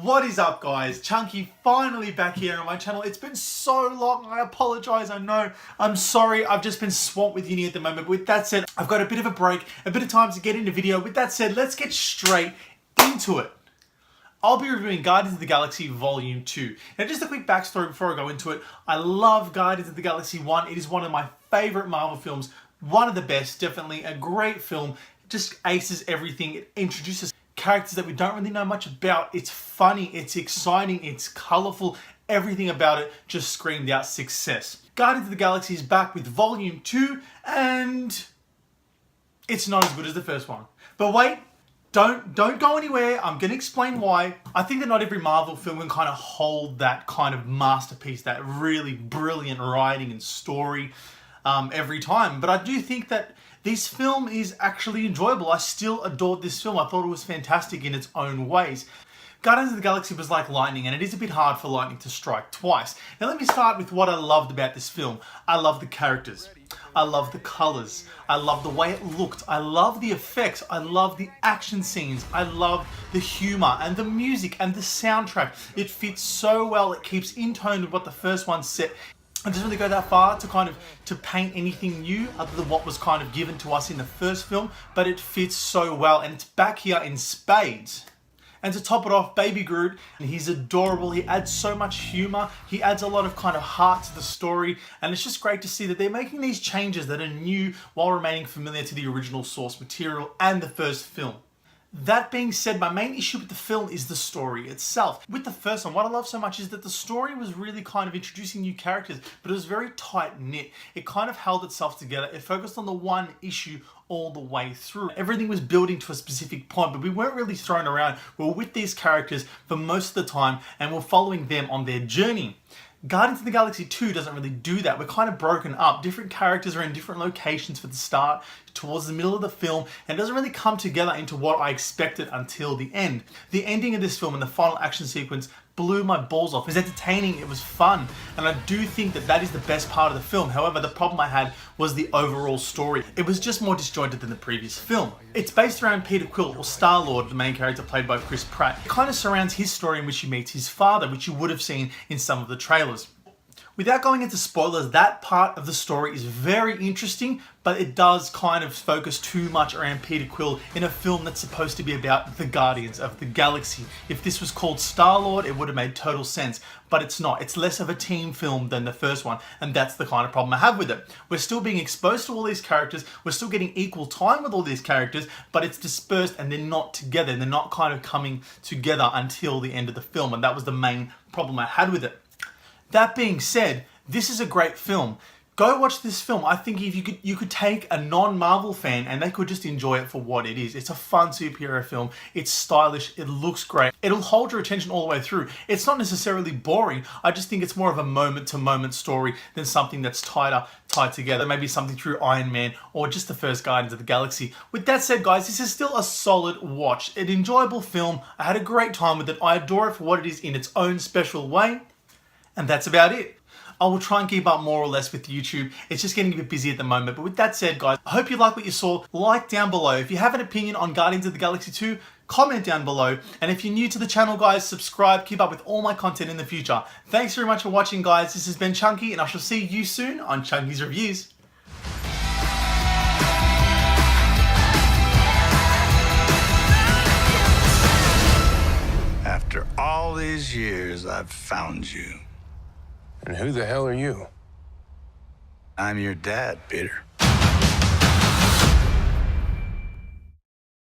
What is up, guys? Chunky finally back here on my channel. It's been so long. I apologize. I know. I'm sorry. I've just been swamped with uni at the moment. But with that said, I've got a bit of a break, a bit of time to get into video. With that said, let's get straight into it. I'll be reviewing Guardians of the Galaxy Volume 2. Now, just a quick backstory before I go into it. I love Guardians of the Galaxy 1. It is one of my favorite Marvel films. One of the best, definitely. A great film. It just aces everything. It introduces characters that we don't really know much about. It's funny, it's exciting, it's colorful. Everything about it just screamed out success. Guardians of the Galaxy is back with Volume 2, and it's not as good as the first one. But wait, don't go anywhere. I'm going to explain why. I think that not every Marvel film can kind of hold that kind of masterpiece, that really brilliant writing and story every time. But I do think that this film is actually enjoyable. I still adored this film. I thought it was fantastic in its own ways. Guardians of the Galaxy was like lightning, and it is a bit hard for lightning to strike twice. Now let me start with what I loved about this film. I love the characters. I love the colors. I love the way it looked. I love the effects. I love the action scenes. I love the humor and the music and the soundtrack. It fits so well. It keeps in tone with what the first one set. It doesn't really go that far to paint anything new other than what was kind of given to us in the first film, but it fits so well, and it's back here in spades. And to top it off, Baby Groot, he's adorable. He adds so much humor. He adds a lot of kind of heart to the story, and it's just great to see that they're making these changes that are new while remaining familiar to the original source material and the first film. That being said, my main issue with the film is the story itself. With the first one, what I love so much is that the story was really kind of introducing new characters, but it was very tight-knit. It kind of held itself together. It focused on the one issue all the way through. Everything was building to a specific point, but we weren't really thrown around. We were with these characters for most of the time, and we're following them on their journey. Guardians of the Galaxy 2 doesn't really do that. We're kind of broken up. Different characters are in different locations for the start, towards the middle of the film, and it doesn't really come together into what I expected until the end. The ending of this film and the final action sequence blew my balls off. It was entertaining, it was fun, and I do think that that is the best part of the film. However, the problem I had was the overall story. It was just more disjointed than the previous film. It's based around Peter Quill, or Star-Lord, the main character played by Chris Pratt. It kind of surrounds his story in which he meets his father, which you would have seen in some of the trailers. Without going into spoilers, that part of the story is very interesting, but it does kind of focus too much around Peter Quill in a film that's supposed to be about the Guardians of the Galaxy. If this was called Star-Lord, it would have made total sense, but it's not. It's less of a team film than the first one, and that's the kind of problem I have with it. We're still being exposed to all these characters, we're still getting equal time with all these characters, but it's dispersed and they're not together. They're not kind of coming together until the end of the film, and that was the main problem I had with it. That being said, this is a great film. Go watch this film. I think if you could take a non-Marvel fan and they could just enjoy it for what it is. It's a fun superhero film. It's stylish. It looks great. It'll hold your attention all the way through. It's not necessarily boring. I just think it's more of a moment-to-moment story than something that's tied together. Maybe something through Iron Man or just the first Guardians of the Galaxy. With that said, guys, this is still a solid watch. An enjoyable film. I had a great time with it. I adore it for what it is in its own special way. And that's about it. I will try and keep up more or less with YouTube. It's just getting a bit busy at the moment. But with that said, guys, I hope you like what you saw. Like down below. If you have an opinion on Guardians of the Galaxy 2, comment down below. And if you're new to the channel, guys, subscribe. Keep up with all my content in the future. Thanks very much for watching, guys. This has been Chunky, and I shall see you soon on Chunky's Reviews. After all these years, I've found you. And who the hell are you? I'm your dad, Peter.